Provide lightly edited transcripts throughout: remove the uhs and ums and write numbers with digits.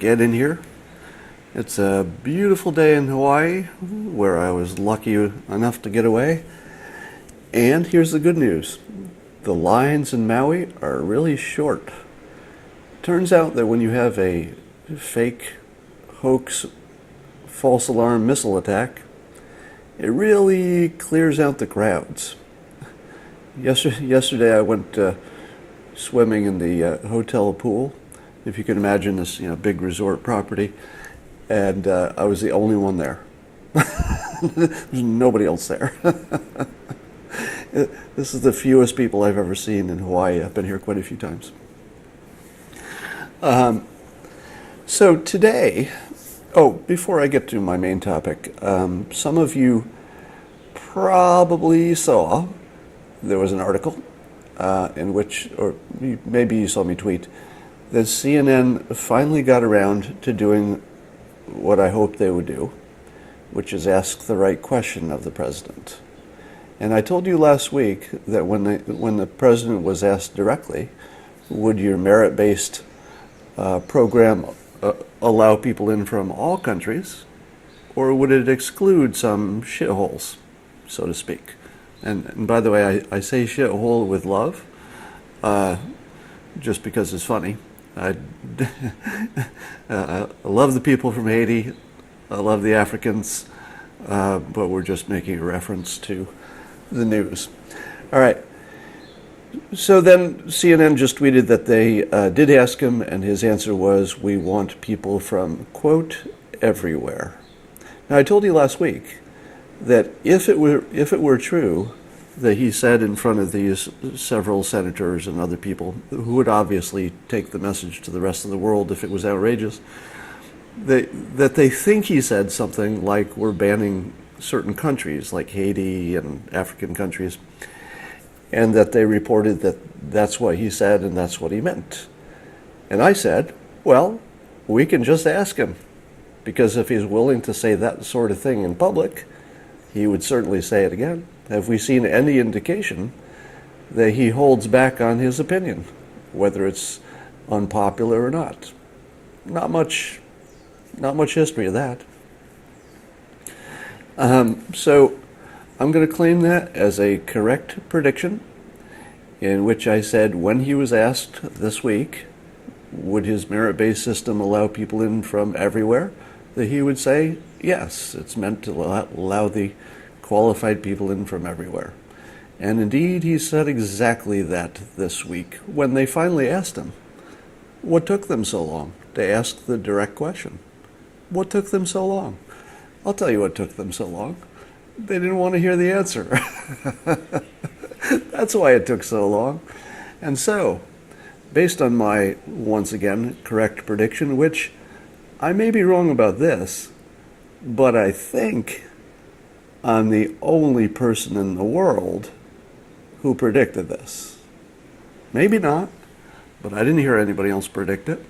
get in here. It's a beautiful day in Hawaii, where I was lucky enough to get away. And here's the good news. The lines in Maui are really short. Turns out that when you have a fake, hoax, false alarm missile attack, it really clears out the crowds. Yesterday I went swimming in the hotel pool, if you can imagine this, big resort property, and I was the only one there. There's nobody else there. This is the fewest people I've ever seen in Hawaii. I've been here quite a few times. So today, before I get to my main topic, some of you probably saw there was an article in which, or maybe you saw me tweet, that CNN finally got around to doing what I hoped they would do, which is ask the right question of the president. And I told you last week that when the president was asked directly, would your merit-based program allow people in from all countries, or would it exclude some shitholes, so to speak? And by the way, I say shithole with love, just because it's funny. I love the people from Haiti. I love the Africans, but we're just making a reference to the news. All right. So then CNN just tweeted that they did ask him, and his answer was, we want people from, quote, everywhere. Now, I told you last week that if it were true that he said in front of these several senators and other people who would obviously take the message to the rest of the world if it was outrageous, that they think he said something like we're banning certain countries like Haiti and African countries, and that they reported that that's what he said and that's what he meant. And I said, well, we can just ask him, because if he's willing to say that sort of thing in public, he would certainly say it again. Have we seen any indication that he holds back on his opinion, whether it's unpopular or not? Not much history of that. So I'm going to claim that as a correct prediction, in which I said when he was asked this week, would his merit-based system allow people in from everywhere, that he would say, yes, it's meant to allow the qualified people in from everywhere. And indeed, he said exactly that this week when they finally asked him. What took them so long to ask the direct question? What took them so long? I'll tell you what took them so long. They didn't want to hear the answer. That's why it took so long. And so, based on my, once again, correct prediction, which I may be wrong about this, but I think I'm the only person in the world who predicted this. Maybe not, but I didn't hear anybody else predict it.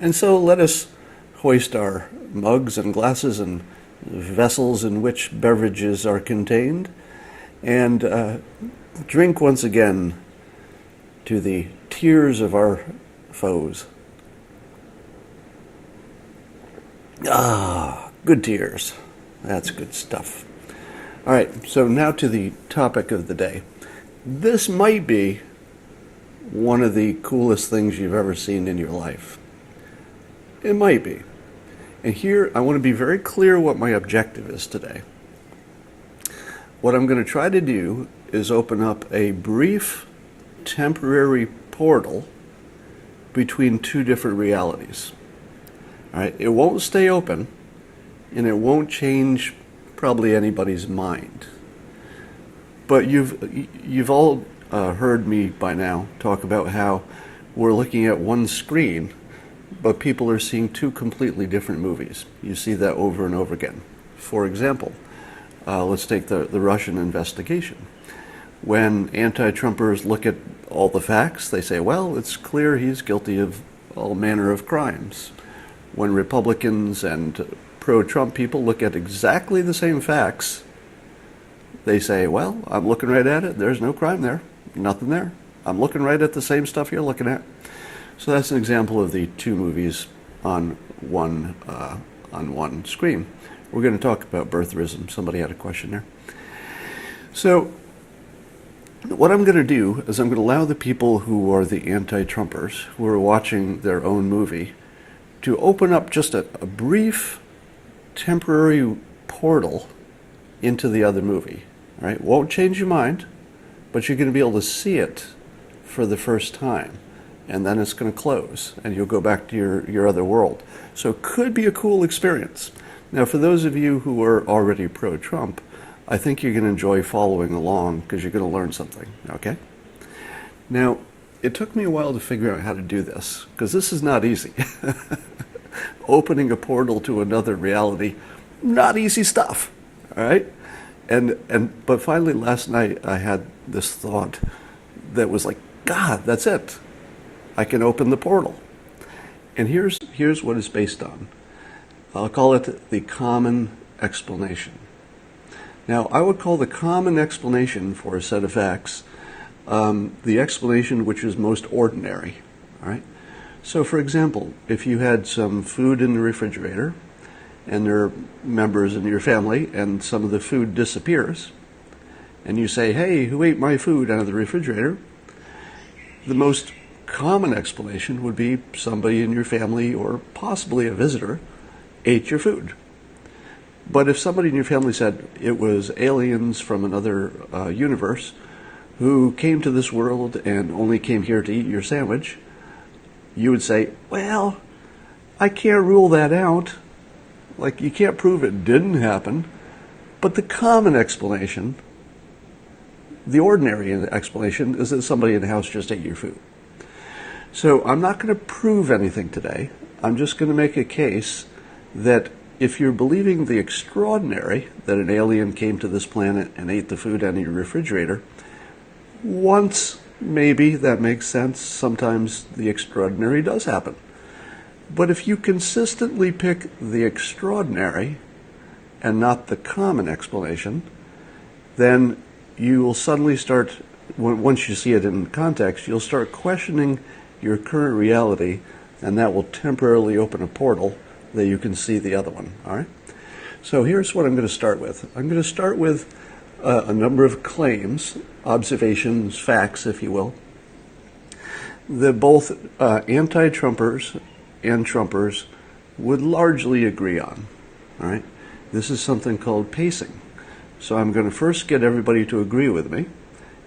And so let us hoist our mugs and glasses and vessels in which beverages are contained and drink once again to the tears of our foes. Ah, good tears. That's good stuff. All right, so now to the topic of the day. This might be one of the coolest things you've ever seen in your life. It might be. And here, I want to be very clear what my objective is today. What I'm going to try to do is open up a brief, temporary portal between two different realities. All right, it won't stay open, and it won't change probably anybody's mind. But you've all heard me by now talk about how we're looking at one screen, but people are seeing two completely different movies. You see that over and over again. For example, let's take the Russian investigation. When anti-Trumpers look at all the facts, they say, well, it's clear he's guilty of all manner of crimes. When Republicans and pro-Trump people look at exactly the same facts, they say, well, I'm looking right at it. There's no crime there. Nothing there. I'm looking right at the same stuff you're looking at. So that's an example of the two movies on one screen. We're going to talk about birtherism. Somebody had a question there. So what I'm going to do is I'm going to allow the people who are the anti-Trumpers, who are watching their own movie, to open up just a brief, temporary portal into the other movie. All right? Won't change your mind, but you're going to be able to see it for the first time. And then it's going to close, and you'll go back to your other world. So it could be a cool experience. Now, for those of you who are already pro-Trump, I think you're going to enjoy following along because you're going to learn something, okay? Now, it took me a while to figure out how to do this because this is not easy. Opening a portal to another reality, not easy stuff, all right? But finally last night I had this thought that was like, God, that's it. I can open the portal. And here's what it's based on. I'll call it the common explanation. Now, I would call the common explanation for a set of facts the explanation which is most ordinary. All right. So, for example, if you had some food in the refrigerator, and there are members in your family, and some of the food disappears, and you say, "Hey, who ate my food out of the refrigerator?" The most common explanation would be somebody in your family, or possibly a visitor, ate your food. But if somebody in your family said it was aliens from another universe who came to this world and only came here to eat your sandwich, you would say, well, I can't rule that out. Like, you can't prove it didn't happen. But the common explanation, the ordinary explanation, is that somebody in the house just ate your food. So I'm not going to prove anything today. I'm just going to make a case that if you're believing the extraordinary, that an alien came to this planet and ate the food out of your refrigerator, once maybe that makes sense. Sometimes the extraordinary does happen. But if you consistently pick the extraordinary and not the common explanation, then you will suddenly start, once you see it in context, you'll start questioning your current reality, and that will temporarily open a portal that you can see the other one. All right. So here's what I'm going to start with. I'm going to start with a number of claims, observations, facts, if you will, that both anti-Trumpers and Trumpers would largely agree on. All right. This is something called pacing. So I'm going to first get everybody to agree with me,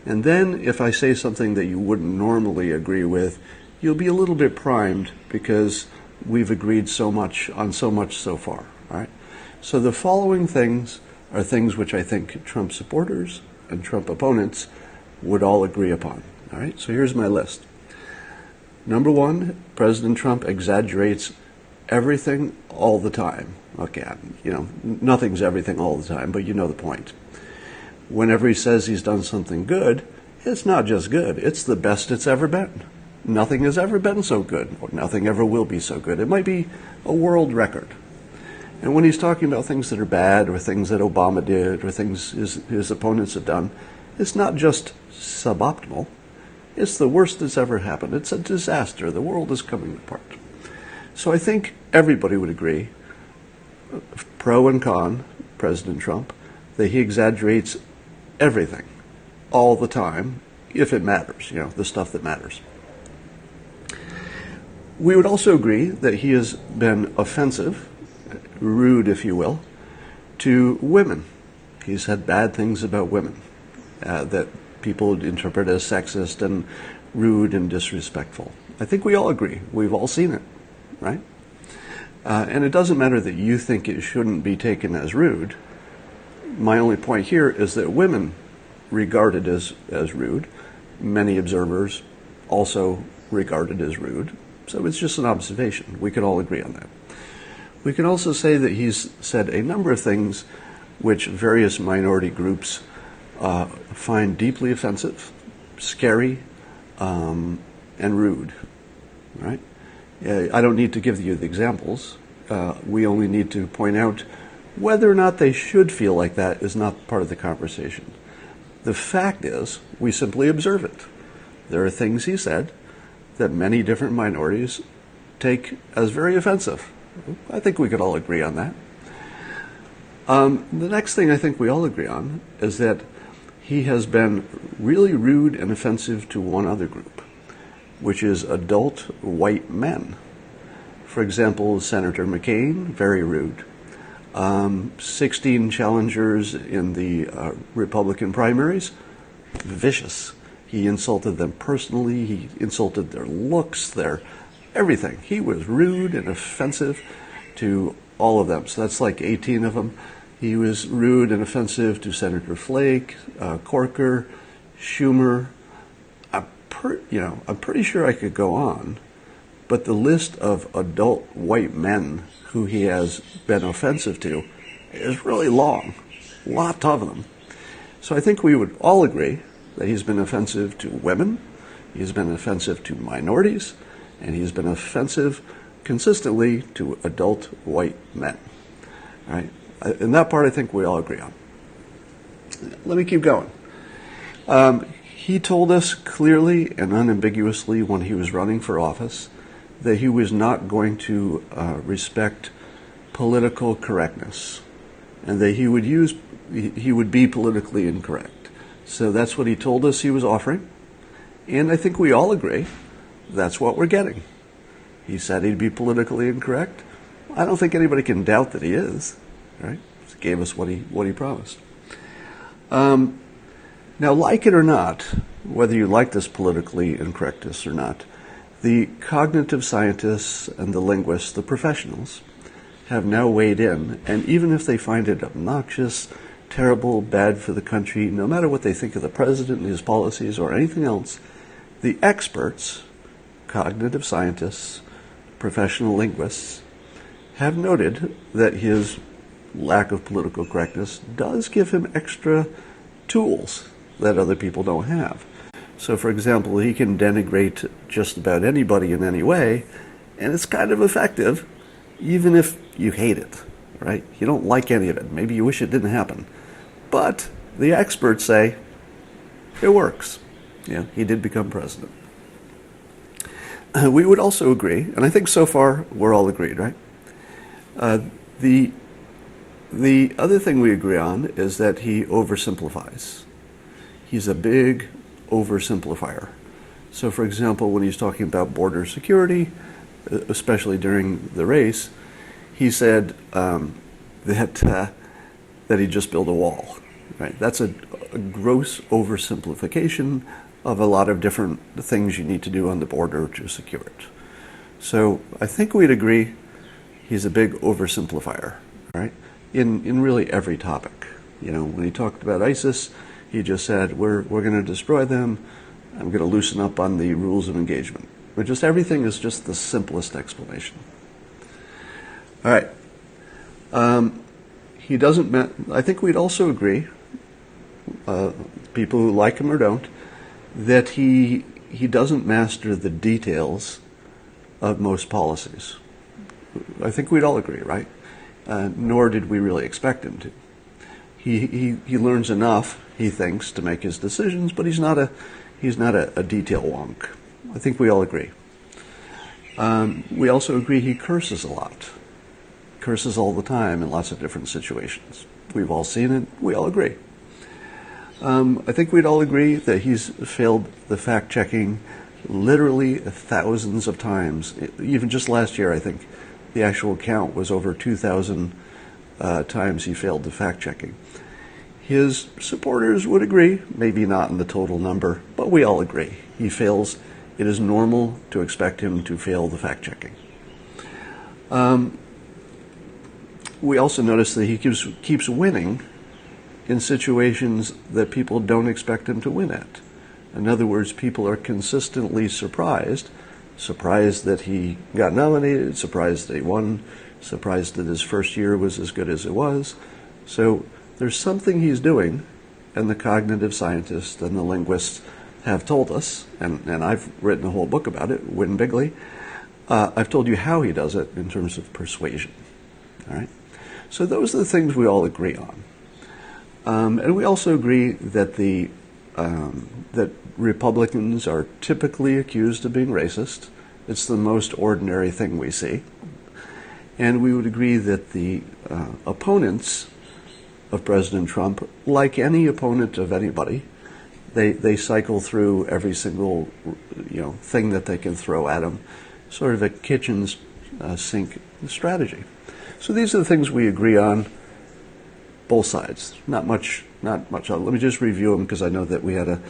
and then if I say something that you wouldn't normally agree with, you'll be a little bit primed because we've agreed so much so far. All right. So the following things are things which I think Trump supporters and Trump opponents would all agree upon. All right. So here's my list. Number one, President Trump exaggerates everything all the time. Okay, nothing's everything all the time, but you know the point. Whenever he says he's done something good, it's not just good, it's the best it's ever been. Nothing has ever been so good, or nothing ever will be so good. It might be a world record. And when he's talking about things that are bad, or things that Obama did, or things his opponents have done, it's not just suboptimal. It's the worst that's ever happened. It's a disaster. The world is coming apart. So I think everybody would agree, pro and con, President Trump, that he exaggerates everything, all the time, if it matters, the stuff that matters. We would also agree that he has been offensive, rude, if you will, to women. He's said bad things about women that people interpret as sexist and rude and disrespectful. I think we all agree. We've all seen it, right? And it doesn't matter that you think it shouldn't be taken as rude. My only point here is that women regard it as rude. Many observers also regard it as rude. So it's just an observation. We can all agree on that. We can also say that he's said a number of things which various minority groups find deeply offensive, scary, and rude. Right? I don't need to give you the examples. We only need to point out whether or not they should feel like that is not part of the conversation. The fact is, we simply observe it. There are things he said that many different minorities take as very offensive. I think we could all agree on that. The next thing I think we all agree on is that he has been really rude and offensive to one other group, which is adult white men. For example, Senator McCain, very rude. 16 challengers in the Republican primaries, vicious. He insulted them personally. He insulted their looks, their everything. He was rude and offensive to all of them. So that's like 18 of them. He was rude and offensive to Senator Flake, Corker, Schumer. I'm pretty sure I could go on, but the list of adult white men who he has been offensive to is really long, a lot of them. So I think we would all agree that he's been offensive to women, he's been offensive to minorities, and he's been offensive consistently to adult white men. All right? And that part I think we all agree on. Let me keep going. He told us clearly and unambiguously when he was running for office that he was not going to respect political correctness, and that he would be politically incorrect. So that's what he told us he was offering, and I think we all agree that's what we're getting. He said he'd be politically incorrect. I don't think anybody can doubt that he is. Right? He gave us what he promised. Now, like it or not, whether you like this politically incorrectness or not, the cognitive scientists and the linguists, the professionals, have now weighed in, and even if they find it obnoxious, terrible, bad for the country, no matter what they think of the president and his policies or anything else, the experts, cognitive scientists, professional linguists, have noted that his lack of political correctness does give him extra tools that other people don't have. So, for example, he can denigrate just about anybody in any way, and it's kind of effective, even if you hate it, right? You don't like any of it. Maybe you wish it didn't happen. But the experts say it works. Yeah, he did become president. We would also agree, and I think so far we're all agreed, right? The other thing we agree on is that he oversimplifies. He's a big oversimplifier. So, for example, when he's talking about border security, especially during the race, he said that he just built a wall. Right? That's a gross oversimplification of a lot of different things you need to do on the border to secure it. So I think we'd agree he's a big oversimplifier, right? In really every topic. You know, when he talked about ISIS, he just said, we're going to destroy them. I'm going to loosen up on the rules of engagement. But just everything is just the simplest explanation. All right. He doesn't, I think we'd also agree, people who like him or don't, that he doesn't master the details of most policies. I think we'd all agree, right? Nor did we really expect him to. He learns enough, he thinks, to make his decisions, but he's not a detail wonk. I think we all agree. We also agree he curses a lot. Curses all the time in lots of different situations. We've all seen it. We all agree. I think we'd all agree that he's failed the fact-checking literally thousands of times. Even just last year, I think the actual count was over 2,000 times he failed the fact-checking. His supporters would agree, maybe not in the total number, but we all agree. He fails. It is normal to expect him to fail the fact-checking. We also notice that he keeps winning in situations that people don't expect him to win at. In other words, people are consistently surprised that he got nominated, surprised that he won, surprised that his first year was as good as it was. So there's something he's doing, and the cognitive scientists and the linguists have told us, and I've written a whole book about it, Win Bigly. I've told you how he does it in terms of persuasion. All right? So those are the things we all agree on. And we also agree that the that Republicans are typically accused of being racist. It's the most ordinary thing we see. And we would agree that the opponents of President Trump, like any opponent of anybody, they cycle through every single thing that they can throw at him, sort of a kitchen sink strategy. So these are the things we agree on, both sides. Not much. Let me just review them because I know that we had a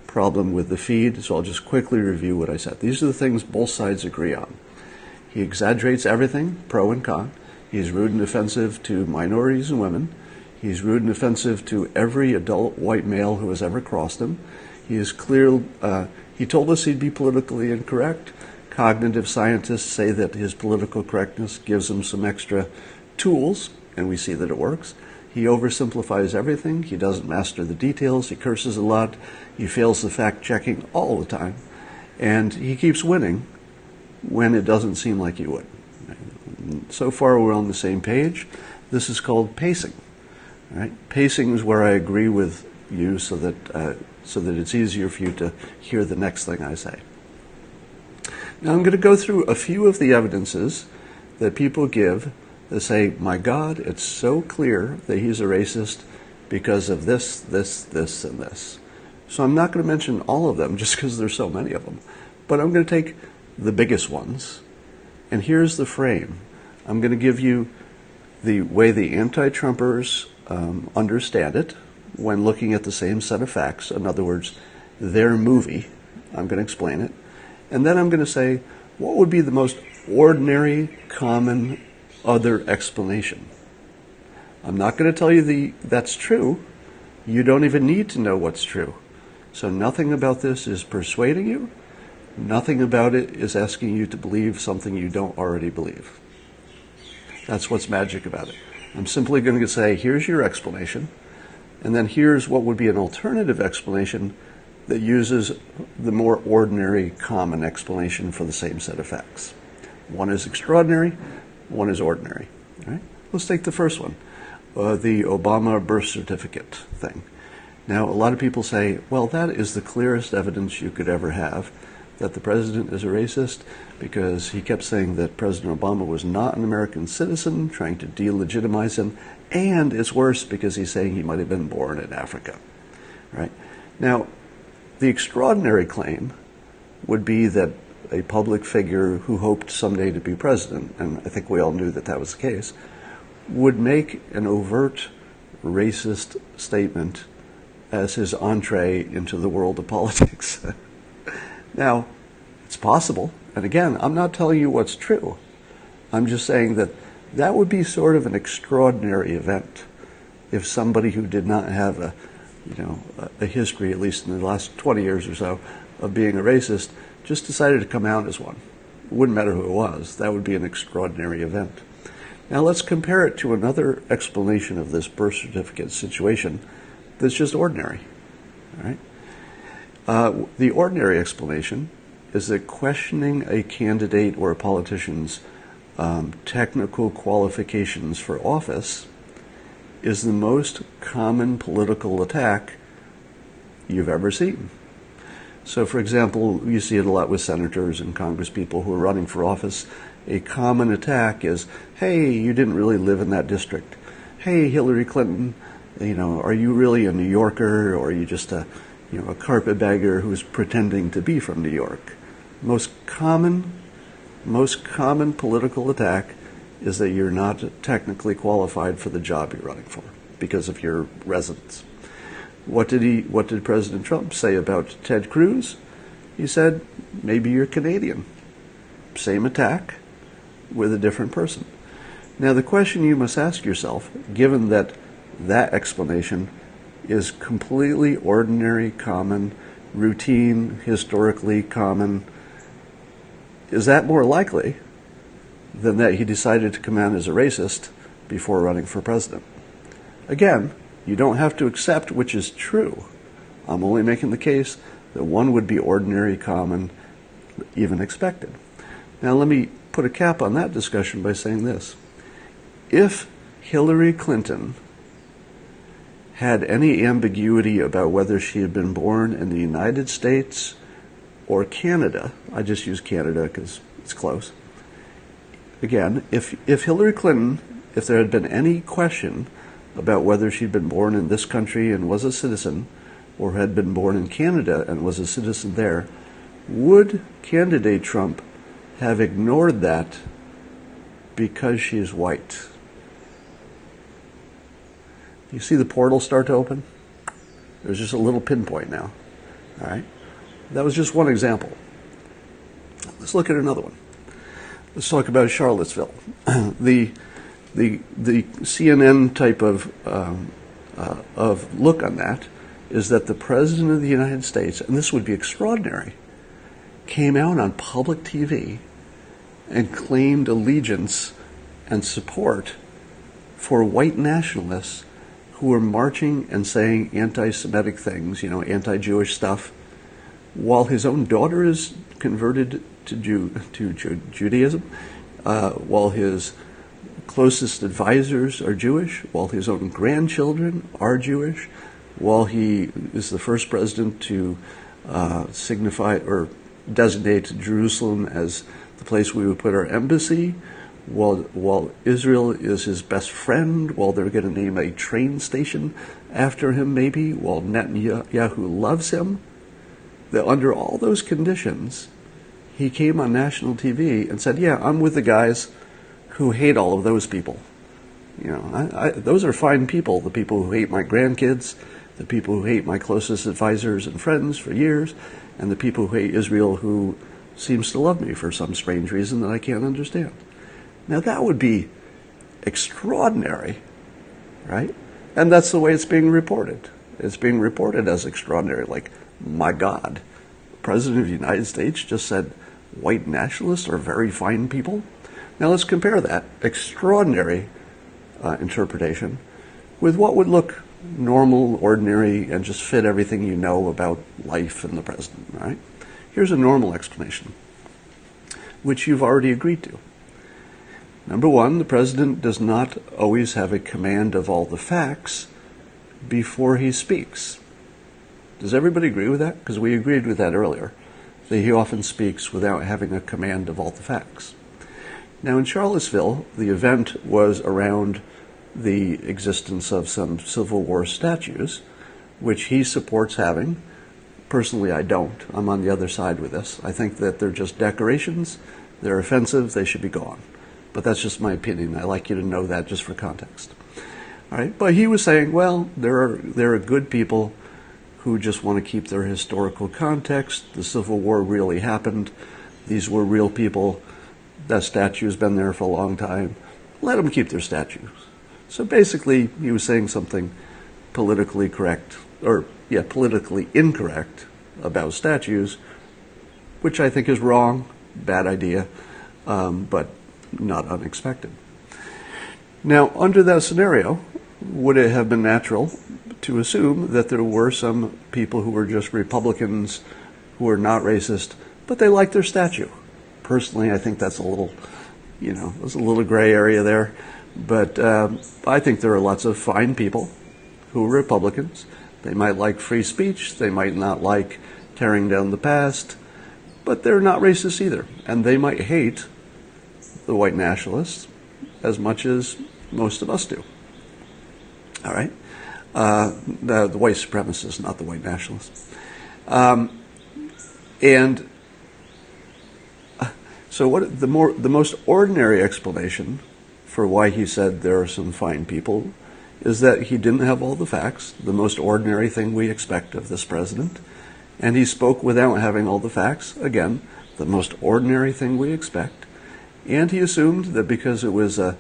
problem with the feed, so I'll just quickly review what I said. These are the things both sides agree on. He exaggerates everything, pro and con. He's rude and offensive to minorities and women. He's rude and offensive to every adult white male who has ever crossed him. He is clear. He told us he'd be politically incorrect. Cognitive scientists say that his political correctness gives him some extra tools, and we see that it works. He oversimplifies everything. He doesn't master the details. He curses a lot. He fails the fact-checking all the time. And he keeps winning when it doesn't seem like he would. So far, we're on the same page. This is called pacing. Right? Pacing is where I agree with you so that it's easier for you to hear the next thing I say. Now I'm going to go through a few of the evidences that people give that say, my God, it's so clear that he's a racist because of this, this, this, and this. So I'm not going to mention all of them just because there's so many of them. But I'm going to take the biggest ones. And here's the frame. I'm going to give you the way the anti-Trumpers understand it when looking at the same set of facts. In other words, their movie. I'm going to explain it. And then I'm going to say, what would be the most ordinary, common, other explanation? I'm not going to tell you that's true. You don't even need to know what's true. So nothing about this is persuading you. Nothing about it is asking you to believe something you don't already believe. That's what's magic about it. I'm simply going to say, here's your explanation, and then here's what would be an alternative explanation that uses the more ordinary, common explanation for the same set of facts. One is extraordinary, one is ordinary. All right? Let's take the first one, the Obama birth certificate thing. Now, a lot of people say, well, that is the clearest evidence you could ever have that the president is a racist, because he kept saying that President Obama was not an American citizen, trying to delegitimize him, and it's worse because he's saying he might have been born in Africa. Right? Now, the extraordinary claim would be that a public figure who hoped someday to be president, and I think we all knew that that was the case, would make an overt racist statement as his entree into the world of politics. Now, it's possible, and again, I'm not telling you what's true. I'm just saying that that would be sort of an extraordinary event if somebody who did not have a history, at least in the last 20 years or so, of being a racist, just decided to come out as one. It wouldn't matter who it was. That would be an extraordinary event. Now let's compare it to another explanation of this birth certificate situation that's just ordinary. All right? The ordinary explanation is that questioning a candidate or a politician's technical qualifications for office is the most common political attack you've ever seen. So, for example, you see it a lot with senators and congresspeople who are running for office. A common attack is, hey, you didn't really live in that district. Hey, Hillary Clinton, are you really a New Yorker, or are you just a carpetbagger who's pretending to be from New York? Most common political attack is that you're not technically qualified for the job you're running for because of your residence. What did President Trump say about Ted Cruz? He said, maybe you're Canadian. Same attack with a different person. Now the question you must ask yourself, given that explanation is completely ordinary, common, routine, historically common, is that more likely than that he decided to come out as a racist before running for president? Again, you don't have to accept which is true. I'm only making the case that one would be ordinary, common, even expected. Now let me put a cap on that discussion by saying this. If Hillary Clinton had any ambiguity about whether she had been born in the United States or Canada. I just use Canada because it's close. Again, if Hillary Clinton, if there had been any question about whether she'd been born in this country and was a citizen, or had been born in Canada and was a citizen there, would candidate Trump have ignored that because she is white? You see the portal start to open? There's just a little pinpoint now. All right? That was just one example. Let's look at another one. Let's talk about Charlottesville. The CNN type of look on that is that the President of the United States, and this would be extraordinary, came out on public TV and claimed allegiance and support for white nationalists who were marching and saying anti-Semitic things, anti-Jewish stuff, while his own daughter is converted to Judaism, while his closest advisors are Jewish, while his own grandchildren are Jewish, while he is the first president to signify or designate Jerusalem as the place we would put our embassy, while Israel is his best friend, while they're going to name a train station after him maybe, while Netanyahu loves him. That under all those conditions, he came on national TV and said, yeah, I'm with the guys who hate all of those people. Those are fine people, the people who hate my grandkids, the people who hate my closest advisors and friends for years, and the people who hate Israel who seems to love me for some strange reason that I can't understand. Now that would be extraordinary, right? And that's the way it's being reported. It's being reported as extraordinary, like, my God, the President of the United States just said white nationalists are very fine people. Now let's compare that extraordinary interpretation with what would look normal, ordinary, and just fit everything you know about life and the president, right? Here's a normal explanation, which you've already agreed to. Number one, the president does not always have a command of all the facts before he speaks. Does everybody agree with that? Because we agreed with that earlier, that he often speaks without having a command of all the facts. Now in Charlottesville, the event was around the existence of some Civil War statues, which he supports having. Personally, I don't. I'm on the other side with this. I think that they're just decorations. They're offensive. They should be gone. But that's just my opinion. I like you to know that just for context. All right. But he was saying, well, there are good people who just want to keep their historical context. The Civil War really happened. These were real people. That statue's been there for a long time. Let them keep their statues. So basically, he was saying something politically correct, or politically incorrect about statues, which I think is wrong, bad idea, but not unexpected. Now, under that scenario, would it have been natural to assume that there were some people who were just Republicans who were not racist, but they liked their statue? Personally, I think that's a little, there's a little gray area there. But I think there are lots of fine people who are Republicans. They might like free speech. They might not like tearing down the past. But they're not racist either. And they might hate the white nationalists as much as most of us do. All right? The white supremacists, not the white nationalists. And so what the most ordinary explanation for why he said there are some fine people is that he didn't have all the facts, the most ordinary thing we expect of this president, and he spoke without having all the facts, again, the most ordinary thing we expect, and he assumed that because it was an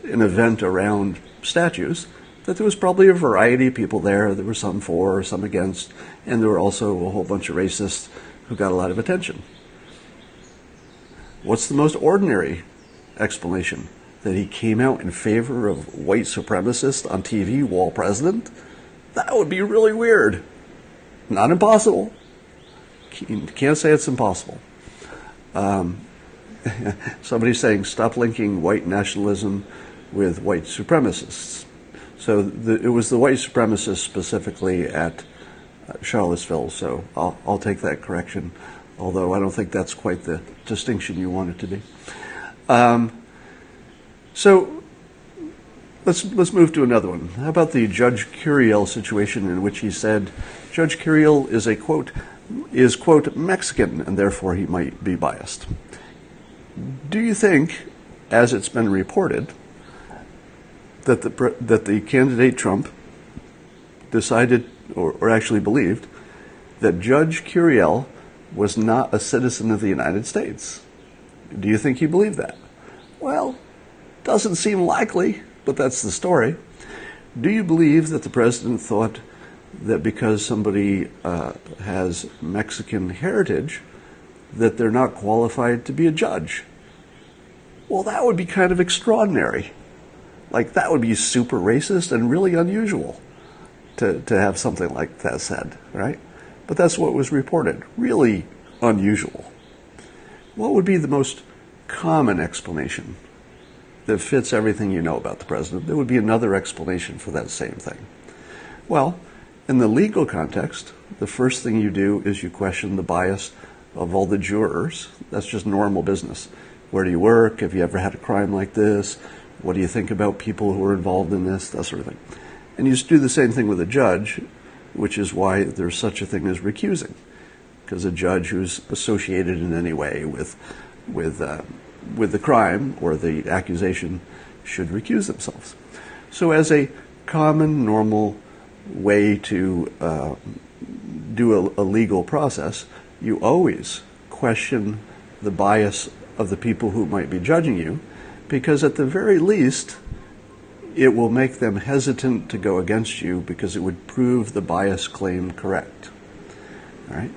event around statues, that there was probably a variety of people there. There were some for, some against, and there were also a whole bunch of racists who got a lot of attention. What's the most ordinary explanation? That he came out in favor of white supremacists on TV while president? That would be really weird. Not impossible. Can't say it's impossible. Somebody's saying, stop linking white nationalism with white supremacists. So it was the white supremacists specifically at Charlottesville, so I'll take that correction, although I don't think that's quite the distinction you want it to be. So let's move to another one. How about the Judge Curiel situation, in which he said Judge Curiel is quote Mexican and therefore he might be biased. Do you think, as it's been reported, that the candidate Trump decided or actually believed that Judge Curiel was not a citizen of the United States? Do you think he believed that? Well, doesn't seem likely, but that's the story. Do you believe that the president thought that because somebody has Mexican heritage, that they're not qualified to be a judge? Well, that would be kind of extraordinary. Like, that would be super racist and really unusual to have something like that said, right? But that's what was reported. Really unusual. What would be the most common explanation that fits everything you know about the president? There would be another explanation for that same thing. Well, in the legal context, the first thing you do is you question the bias of all the jurors. That's just normal business. Where do you work? Have you ever had a crime like this? What do you think about people who are involved in this? That sort of thing. And you do the same thing with a judge, which is why there's such a thing as recusing. Because a judge who's associated in any way with the crime or the accusation should recuse themselves. So as a common, normal way to do a legal process, you always question the bias of the people who might be judging you, because at the very least, it will make them hesitant to go against you because it would prove the bias claim correct. All right.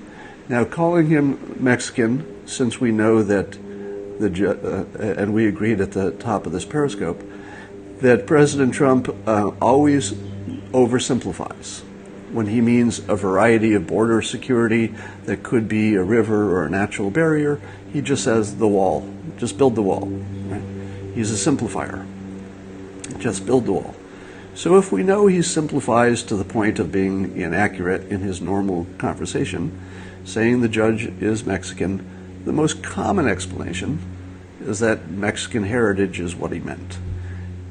Now, calling him Mexican, since we know that and we agreed at the top of this Periscope, that President Trump always oversimplifies when he means a variety of border security that could be a river or a natural barrier. He just says the wall. Just build the wall. Right? He's a simplifier. Just build the wall. So if we know he simplifies to the point of being inaccurate in his normal conversation, saying the judge is Mexican, the most common explanation is that Mexican heritage is what he meant,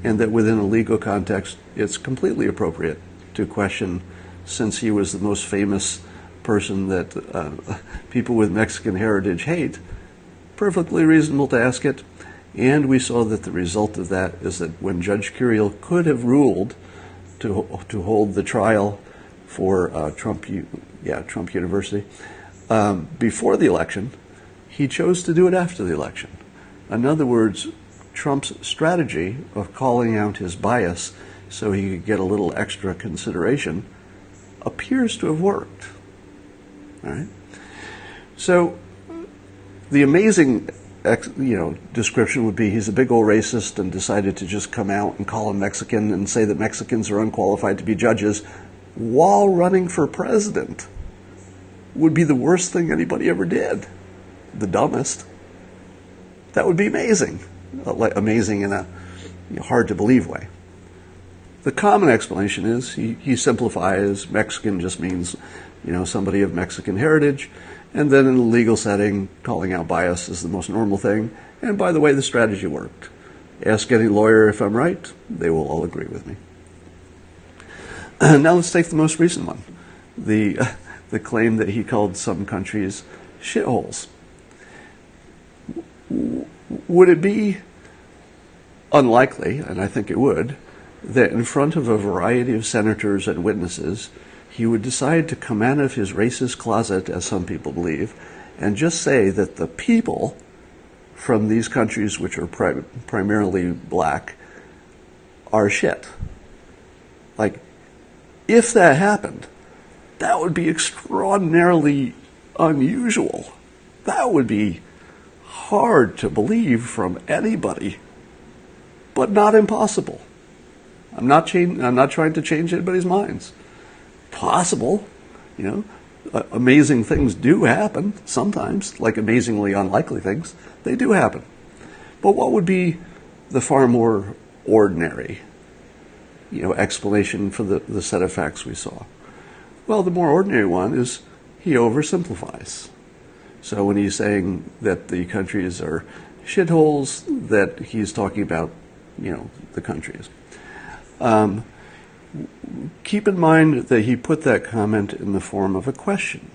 and that within a legal context, it's completely appropriate to question, since he was the most famous person that people with Mexican heritage hate, perfectly reasonable to ask it. And we saw that the result of that is that when Judge Curiel could have ruled to hold the trial for Trump University before the election, he chose to do it after the election. In other words, Trump's strategy of calling out his bias so he could get a little extra consideration appears to have worked. All right. So the amazing description would be he's a big old racist and decided to just come out and call him Mexican and say that Mexicans are unqualified to be judges while running for president. Would be the worst thing anybody ever did. The dumbest. That would be amazing. Amazing in a hard to believe way. The common explanation is he simplifies. Mexican just means, somebody of Mexican heritage. And then in a legal setting, calling out bias is the most normal thing. And by the way, the strategy worked. Ask any lawyer if I'm right. They will all agree with me. Now let's take the most recent one. The claim that he called some countries shitholes. Would it be unlikely, and I think it would, that in front of a variety of senators and witnesses, he would decide to come out of his racist closet, as some people believe, and just say that the people from these countries, which are primarily black, are shit? Like, if that happened, that would be extraordinarily unusual. That would be hard to believe from anybody, but not impossible. I'm not trying to change anybody's minds. Possible, amazing things do happen sometimes, like amazingly unlikely things. They do happen. But what would be the far more ordinary explanation for the set of facts we saw. Well, the more ordinary one is he oversimplifies. So when he's saying that the countries are shitholes, that he's talking about, the countries. Keep in mind that he put that comment in the form of a question.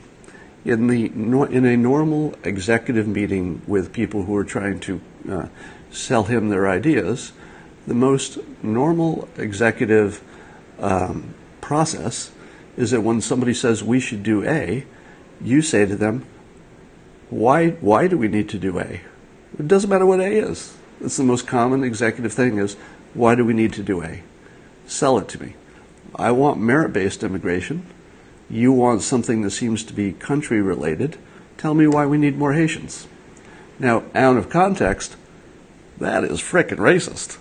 In a normal executive meeting with people who are trying to sell him their ideas, the most normal executive process is that when somebody says we should do A, you say to them, why do we need to do A? It doesn't matter what A is. It's the most common executive thing is, why do we need to do A? Sell it to me. I want merit-based immigration. You want something that seems to be country-related. Tell me why we need more Haitians. Now, out of context, that is frickin' racist.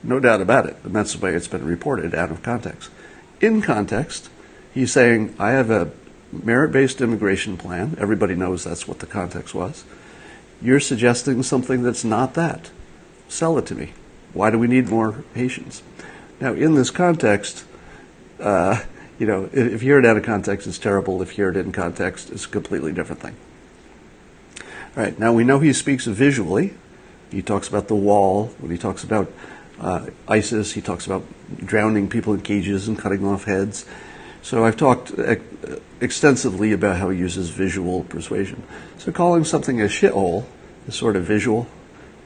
No doubt about it. And that's the way it's been reported, out of context. In context, he's saying, I have a merit-based immigration plan. Everybody knows that's what the context was. You're suggesting something that's not that. Sell it to me. Why do we need more Haitians? Now, in this context, if you hear it out of context, it's terrible. If you hear it in context, it's a completely different thing. All right, now we know he speaks visually. He talks about the wall. When he talks about ISIS, he talks about drowning people in cages and cutting off heads. So I've talked extensively about how he uses visual persuasion. So calling something a shithole is sort of visual.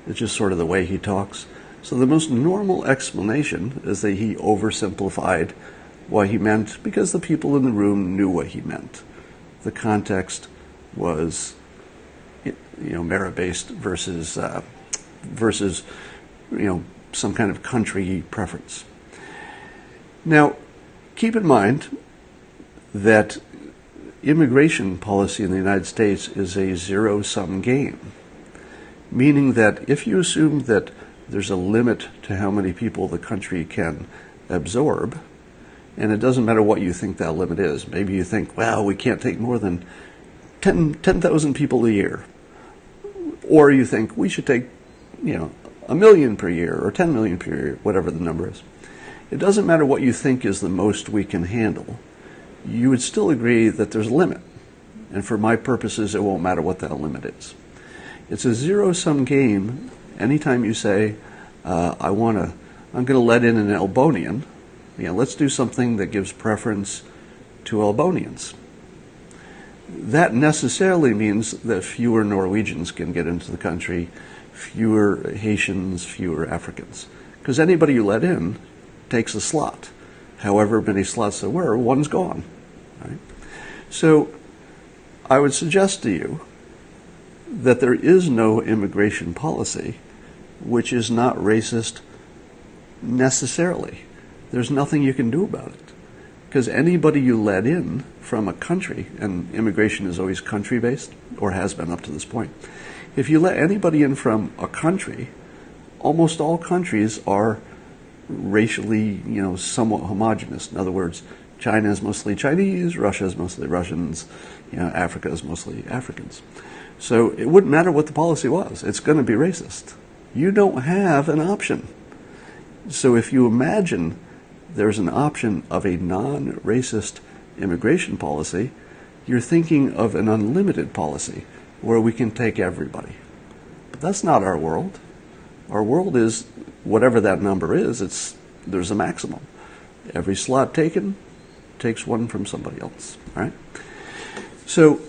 It's just sort of the way he talks. So the most normal explanation is that he oversimplified what he meant because the people in the room knew what he meant. The context was, merit-based versus some kind of country preference. Now, keep in mind that immigration policy in the United States is a zero-sum game, meaning that if you assume that there's a limit to how many people the country can absorb, and it doesn't matter what you think that limit is. Maybe you think, well, we can't take more than 10,000 people a year. Or you think we should take, 1 million per year or 10 million per year, whatever the number is. It doesn't matter what you think is the most we can handle. You would still agree that there's a limit. And for my purposes, it won't matter what that limit is. It's a zero-sum game. Anytime you say, I'm going to let in an Albanian, let's do something that gives preference to Albanians. That necessarily means that fewer Norwegians can get into the country, fewer Haitians, fewer Africans. Because anybody you let in takes a slot. However many slots there were, one's gone. Right? So I would suggest to you that there is no immigration policy which is not racist necessarily. There's nothing you can do about it. Because anybody you let in from a country, and immigration is always country-based, or has been up to this point, if you let anybody in from a country, almost all countries are racially, somewhat homogenous. In other words, China is mostly Chinese, Russia is mostly Russians, Africa is mostly Africans. So it wouldn't matter what the policy was. It's going to be racist. You don't have an option. So if you imagine there's an option of a non-racist immigration policy, you're thinking of an unlimited policy where we can take everybody. But that's not our world. Our world is, whatever that number is, there's a maximum. Every slot taken takes one from somebody else. All right? So,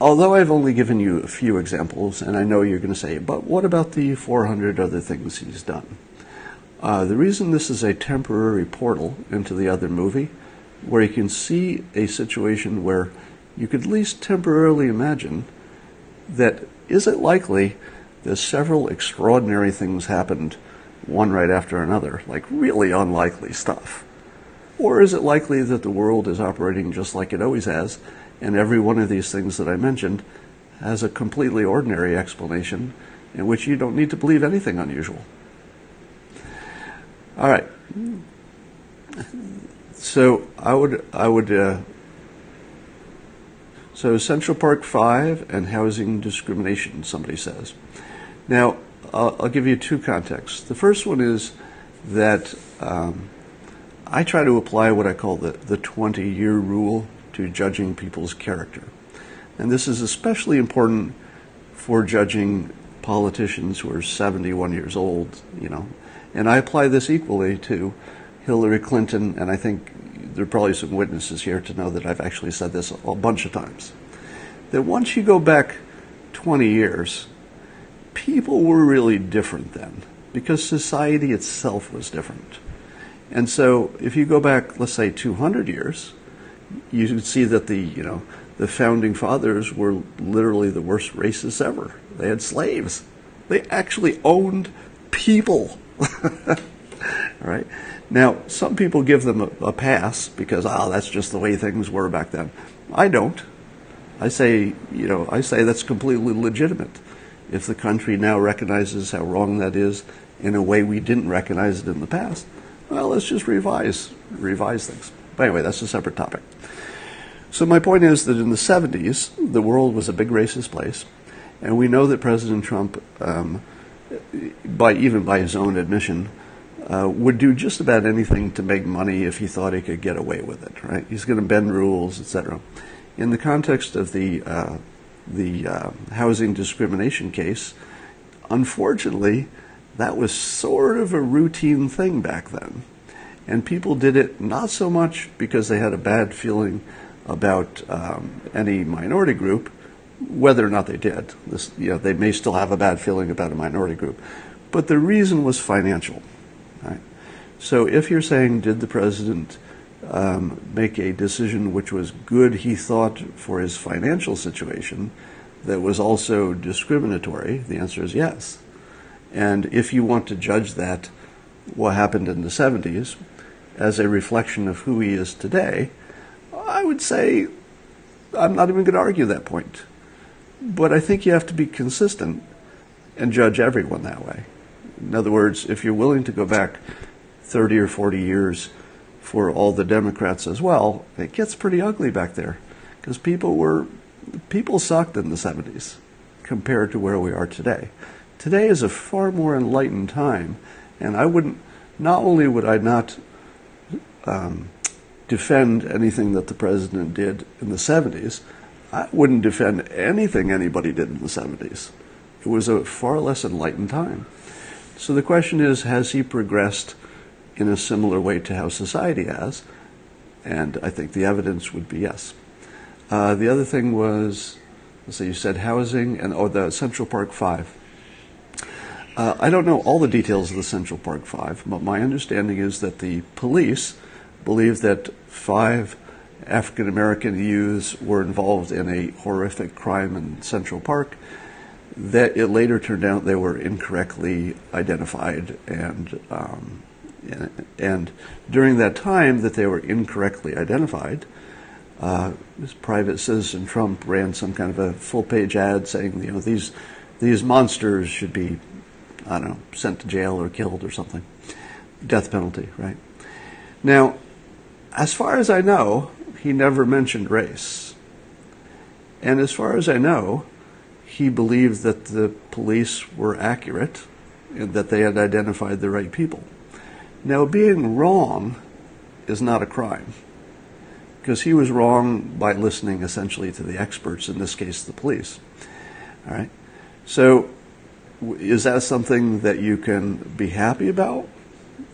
although I've only given you a few examples, and I know you're going to say, but what about the 400 other things he's done? The reason this is a temporary portal into the other movie, where you can see a situation where you could at least temporarily imagine that, is it likely that several extraordinary things happened one right after another, like really unlikely stuff? Or is it likely that the world is operating just like it always has, and every one of these things that I mentioned has a completely ordinary explanation in which you don't need to believe anything unusual? All right. So so Central Park 5 and housing discrimination, somebody says. Now, I'll give you two contexts. The first one is that I try to apply what I call the 20-year rule to judging people's character. And this is especially important for judging politicians who are 71 years old, And I apply this equally to Hillary Clinton, and I think there are probably some witnesses here to know that I've actually said this a bunch of times. That once you go back 20 years, people were really different then, because society itself was different. And so if you go back, let's say 200 years, you would see that the founding fathers were literally the worst racists ever. They had slaves. They actually owned people. All right. Now, some people give them a pass because, that's just the way things were back then. I don't. I say that's completely legitimate. If the country now recognizes how wrong that is in a way we didn't recognize it in the past, well, let's just revise things. But anyway, that's a separate topic. So my point is that in the 70s, the world was a big racist place, and we know that President Trump, even by his own admission, would do just about anything to make money if he thought he could get away with it. Right? He's going to bend rules, etc. In the context of the housing discrimination case, unfortunately, that was sort of a routine thing back then. And people did it not so much because they had a bad feeling about any minority group, whether or not they did. They may still have a bad feeling about a minority group. But the reason was financial. Right? So if you're saying, did the president make a decision which was good, he thought, for his financial situation, that was also discriminatory, the answer is yes. And if you want to judge that, what happened in the 70s, as a reflection of who he is today, I would say I'm not even going to argue that point. But I think you have to be consistent and judge everyone that way. In other words, if you're willing to go back 30 or 40 years for all the Democrats as well, it gets pretty ugly back there. Because people sucked in the 70s compared to where we are today. Today is a far more enlightened time, and not only would I not defend anything that the president did in the 70s, I wouldn't defend anything anybody did in the 70s. It was a far less enlightened time. So the question is, has he progressed in a similar way to how society has? And I think the evidence would be yes. The other thing was, you said housing and the Central Park 5. I don't know all the details of the Central Park 5, but my understanding is that the police believed that 5 African-American youths were involved in a horrific crime in Central Park, that it later turned out they were incorrectly identified, and during that time that they were incorrectly identified, this private citizen Trump ran some kind of a full-page ad saying, these monsters should be, sent to jail or killed or something. Death penalty, right? Now, as far as I know, he never mentioned race. And as far as I know, he believed that the police were accurate and that they had identified the right people. Now, being wrong is not a crime, because he was wrong by listening essentially to the experts, in this case the police. All right? So is that something that you can be happy about?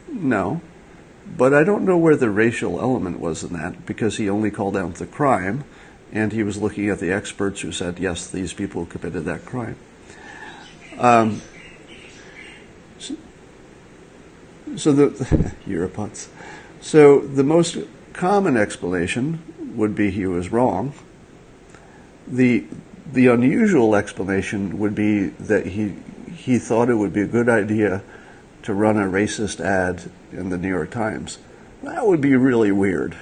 No. But I don't know where the racial element was in that, because he only called out the crime, and he was looking at the experts who said, yes, these people committed that crime. You're a putz. So the most common explanation would be he was wrong. The unusual explanation would be that he thought it would be a good idea to run a racist ad in the New York Times. That would be really weird.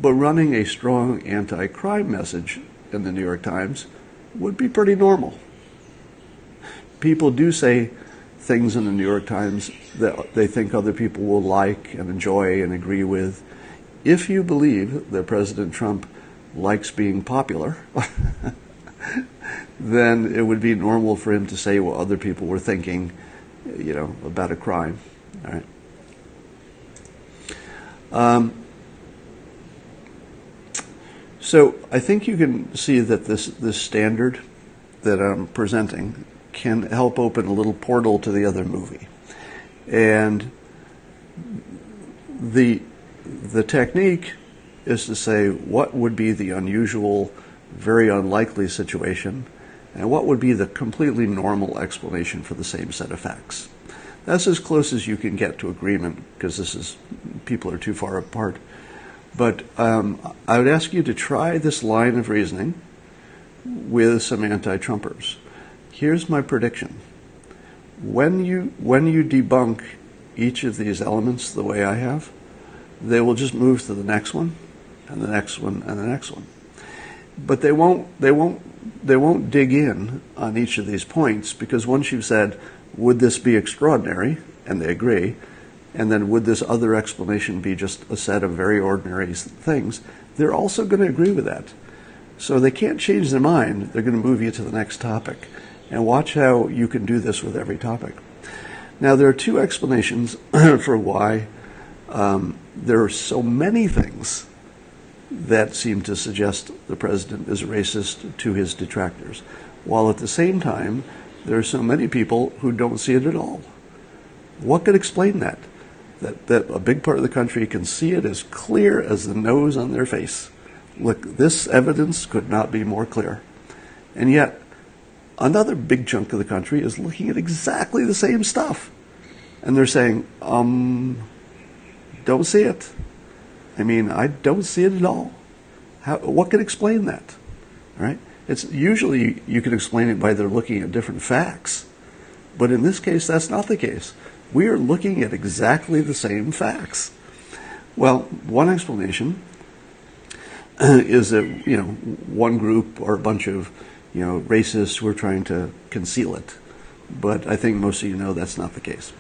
But running a strong anti-crime message in the New York Times would be pretty normal. People do say things in the New York Times that they think other people will like and enjoy and agree with. If you believe that President Trump likes being popular, then it would be normal for him to say what other people were thinking, about a crime. All right. So I think you can see that this standard that I'm presenting can help open a little portal to the other movie. And the technique is to say what would be the unusual, very unlikely situation, and what would be the completely normal explanation for the same set of facts. That's as close as you can get to agreement, because people are too far apart. But I would ask you to try this line of reasoning with some anti-Trumpers. Here's my prediction. When you debunk each of these elements the way I have, they will just move to the next one, and the next one, and the next one. But they won't dig in on each of these points, because once you've said, would this be extraordinary, and they agree, and then would this other explanation be just a set of very ordinary things, they're also going to agree with that. So they can't change their mind. They're going to move you to the next topic. And watch how you can do this with every topic. Now, there are two explanations for why there are so many things that seem to suggest the president is racist to his detractors, while at the same time, there are so many people who don't see it at all. What could explain that? That a big part of the country can see it as clear as the nose on their face. Look, this evidence could not be more clear. And yet, another big chunk of the country is looking at exactly the same stuff. And they're saying, don't see it. I mean, I don't see it at all. What could explain that? All right? It's usually you can explain it by they're looking at different facts. But in this case, that's not the case. We are looking at exactly the same facts. Well, one explanation is that, one group or a bunch of, racists who are trying to conceal it. But I think most of you know that's not the case.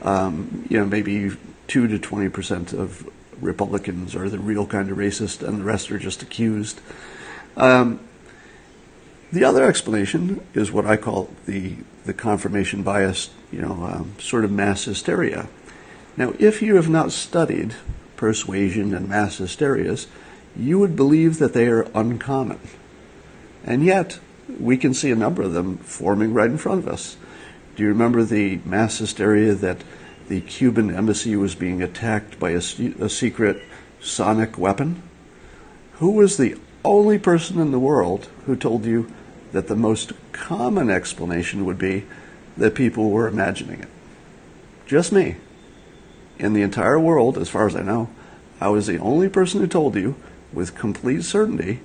Maybe 2 to 20% of Republicans are the real kind of racist, and the rest are just accused. The other explanation is what I call the confirmation bias, sort of mass hysteria. Now, if you have not studied persuasion and mass hysterias, you would believe that they are uncommon. And yet, we can see a number of them forming right in front of us. Do you remember the mass hysteria that the Cuban embassy was being attacked by a secret sonic weapon? Who was the only person in the world who told you that the most common explanation would be that people were imagining it? Just me. In the entire world, as far as I know, I was the only person who told you with complete certainty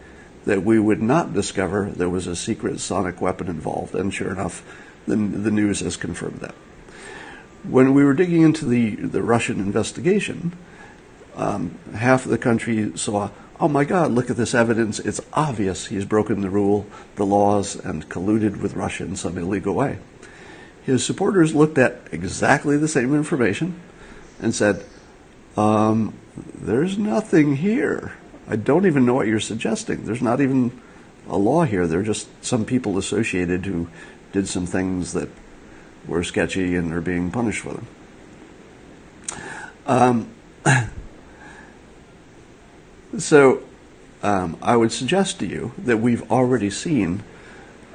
that we would not discover there was a secret sonic weapon involved. And sure enough, the news has confirmed that. When we were digging into the Russian investigation, half of the country saw, oh my God, look at this evidence. It's obvious he's broken the laws, and colluded with Russia in some illegal way. His supporters looked at exactly the same information and said, there's nothing here. I don't even know what you're suggesting. There's not even a law here. There are just some people associated who did some things that were sketchy and are being punished for them. So I would suggest to you that we've already seen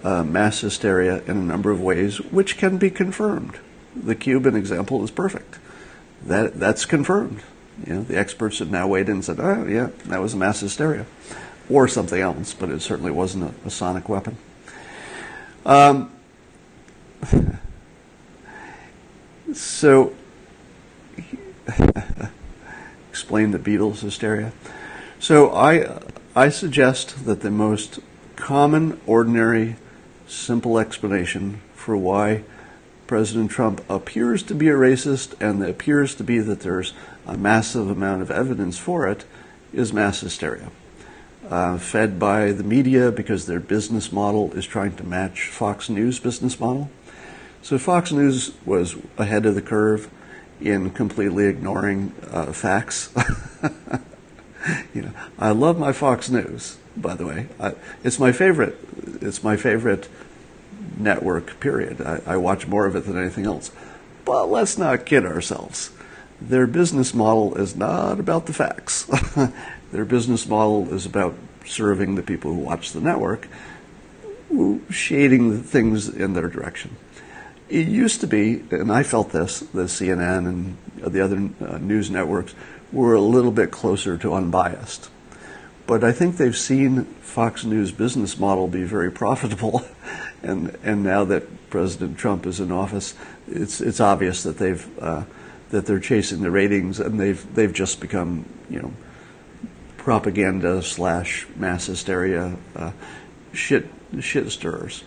mass hysteria in a number of ways, which can be confirmed. The Cuban example is perfect. That's confirmed. The experts have now weighed in and said, oh, yeah, that was a mass hysteria. Or something else, but it certainly wasn't a sonic weapon. So, explain the Beatles hysteria. So I suggest that the most common, ordinary, simple explanation for why President Trump appears to be a racist, and it appears to be that there's a massive amount of evidence for it, is mass hysteria. Fed by the media because their business model is trying to match Fox News' business model. So Fox News was ahead of the curve in completely ignoring facts. I love my Fox News, by the way. It's my favorite. It's my favorite network, period. I watch more of it than anything else. But let's not kid ourselves. their business model is not about the facts. Their business model is about serving the people who watch the network, shading things in their direction. It used to be, and I felt this, the CNN and the other news networks were a little bit closer to unbiased. But I think they've seen Fox News' business model be very profitable, and now that President Trump is in office, it's obvious that that they're chasing the ratings, and they've just become, propaganda / mass hysteria shit stirrers.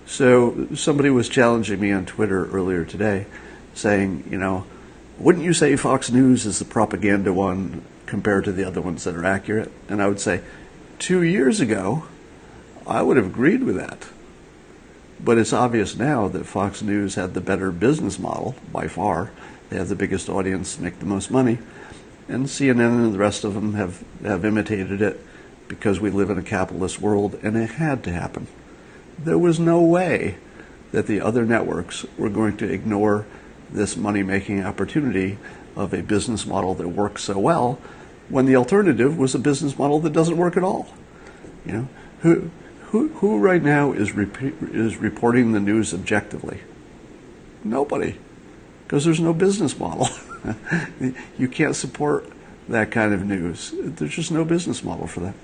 So somebody was challenging me on Twitter earlier today, saying, wouldn't you say Fox News is the propaganda one compared to the other ones that are accurate? And I would say, 2 years ago, I would have agreed with that. But it's obvious now that Fox News had the better business model by far. They have the biggest audience, make the most money. And CNN and the rest of them have imitated it because we live in a capitalist world, and it had to happen. There was no way that the other networks were going to ignore this money-making opportunity of a business model that works so well, when the alternative was a business model that doesn't work at all. Who right now is reporting the news objectively? Nobody, because there's no business model. You can't support that kind of news. There's just no business model for that.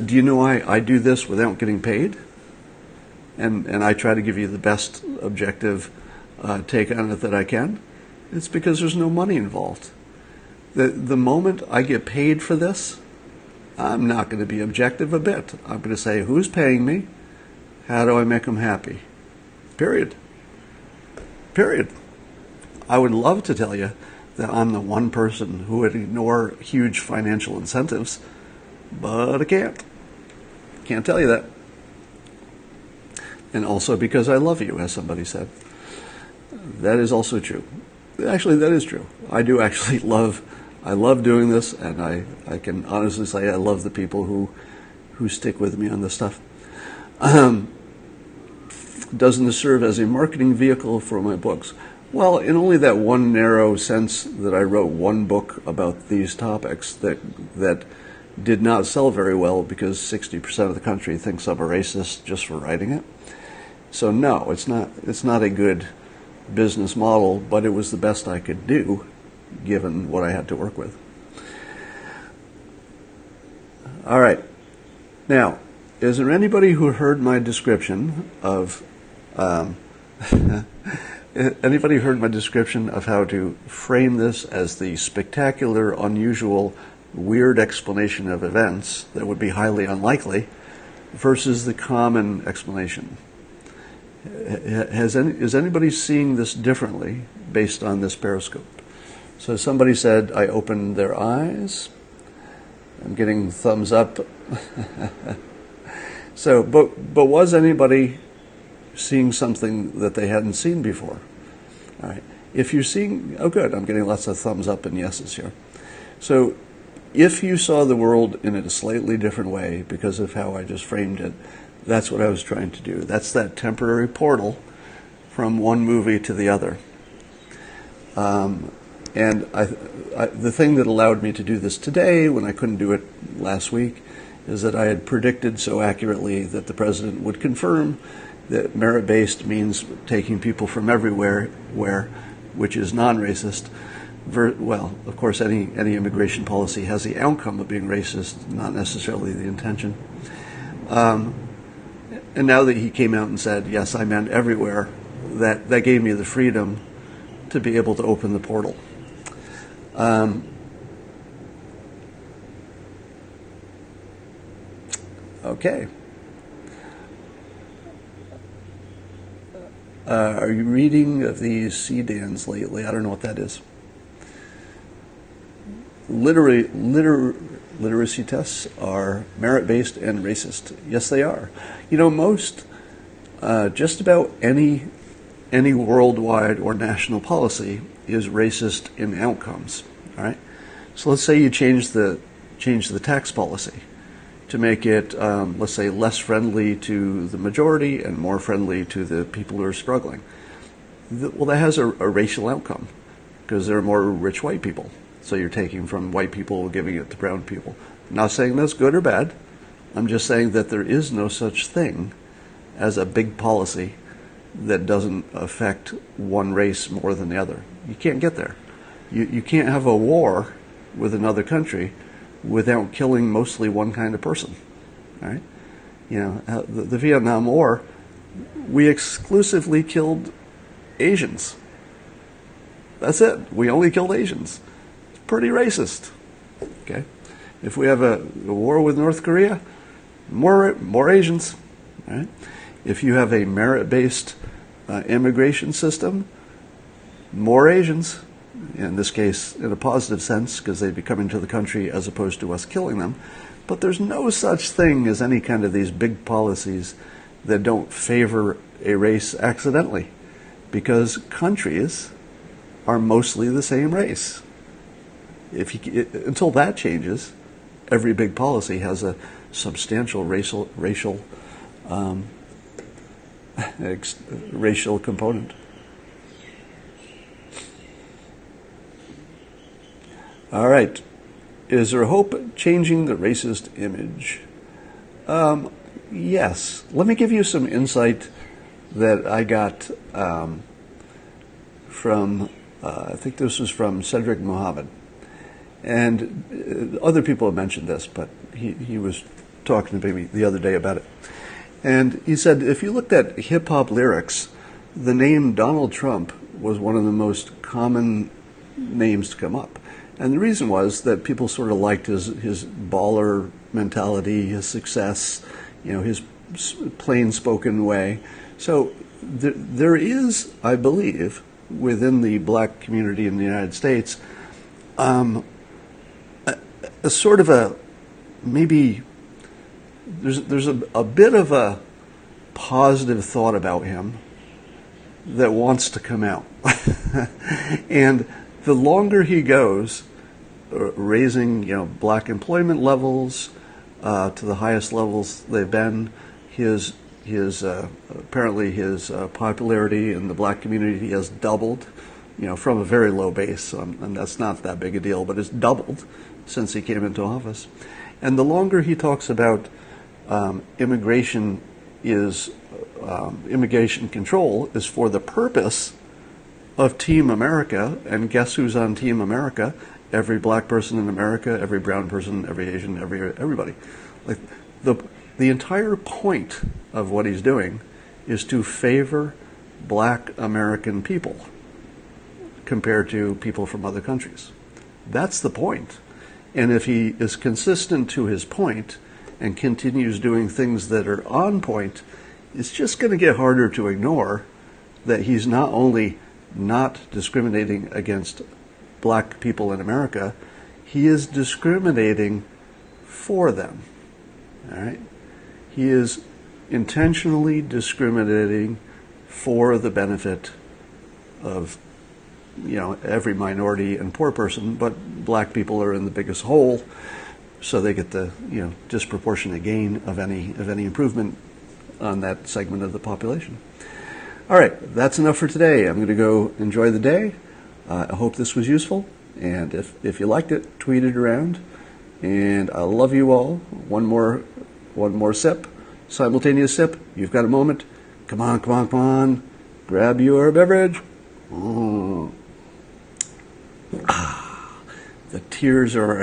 Do you know I do this without getting paid? And I try to give you the best objective take on it that I can. It's because there's no money involved. The moment I get paid for this, I'm not going to be objective a bit. I'm going to say, who's paying me? How do I make them happy? Period. I would love to tell you that I'm the one person who would ignore huge financial incentives, but I can't. Can't tell you that. And also because I love you, as somebody said. That is also true. Actually, that is true. I do actually love doing this, and I can honestly say I love the people who stick with me on this stuff. Doesn't this serve as a marketing vehicle for my books? Well, in only that one narrow sense that I wrote one book about these topics that did not sell very well because 60% of the country thinks I'm a racist just for writing it. So no, it's not a good business model, but it was the best I could do given what I had to work with. All right. Now, is there anybody who heard my description of anybody heard my description of how to frame this as the spectacular, unusual, weird explanation of events that would be highly unlikely versus the common explanation? Is anybody seeing this differently based on this periscope? So somebody said, I opened their eyes. I'm getting thumbs up. So, but was anybody seeing something that they hadn't seen before? All right. If you're seeing, oh good, I'm getting lots of thumbs up and yeses here. So if you saw the world in a slightly different way because of how I just framed it, that's what I was trying to do. That's that temporary portal from one movie to the other. And the thing that allowed me to do this today when I couldn't do it last week is that I had predicted so accurately that the president would confirm that merit-based means taking people from everywhere, which is non-racist. Well, of course, any immigration policy has the outcome of being racist, not necessarily the intention. And now that he came out and said, yes, I meant everywhere, that gave me the freedom to be able to open the portal. Okay. Are you reading of these CDANs lately? I don't know what that is. Literacy tests are merit-based and racist. Yes, they are. Most, just about any worldwide or national policy is racist in outcomes. All right. So let's say you change the tax policy to make it, let's say, less friendly to the majority and more friendly to the people who are struggling. Well, that has a racial outcome. because there are more rich white people. So you're taking from white people, giving it to brown people. I'm not saying that's good or bad. I'm just saying that there is no such thing as a big policy that doesn't affect one race more than the other. You can't get there. You can't have a war with another country without killing mostly one kind of person. All right? You know, the Vietnam War, we exclusively killed Asians. That's it. We only killed Asians. It's pretty racist. Okay? If we have a war with North Korea, more Asians. All right? If you have a merit-based immigration system, more Asians. In this case, in a positive sense, because they'd be coming to the country as opposed to us killing them. But there's no such thing as any kind of these big policies that don't favor a race accidentally, because countries are mostly the same race. Until that changes, every big policy has a substantial racial component. All right. Is there hope changing the racist image? Yes. Let me give you some insight that I got from, I think this was from Cedric Muhammad. And other people have mentioned this, but he was talking to me the other day about it. And he said, if you looked at hip-hop lyrics, the name Donald Trump was one of the most common names to come up. And the reason was that people sort of liked his baller mentality, his success, you know, his plain-spoken way. So there is, I believe, within the black community in the United States, a sort of a, maybe, there's a bit of a positive thought about him that wants to come out. And the longer he goes, raising, you know, black employment levels to the highest levels they've been, apparently his popularity in the black community has doubled, you know, from a very low base, and that's not that big a deal, but it's doubled since he came into office. And the longer he talks about immigration control is for the purpose of Team America, and guess who's on Team America? Every black person in America, every brown person, every Asian, everybody. Like the entire point of what he's doing is to favor black American people compared to people from other countries. That's the point. And if he is consistent to his point and continues doing things that are on point, it's just going to get harder to ignore that he's not only not discriminating against black people in America, he is discriminating for them. All right? He is intentionally discriminating for the benefit of, you know, every minority and poor person, but black people are in the biggest hole, so they get the, you know, disproportionate gain of any improvement on that segment of the population. All right, that's enough for today. I'm going to go enjoy the day. I hope this was useful, and if you liked it, tweet it around. And I love you all. One more sip, simultaneous sip. You've got a moment. Come on, come on, come on. Grab your beverage. The tears are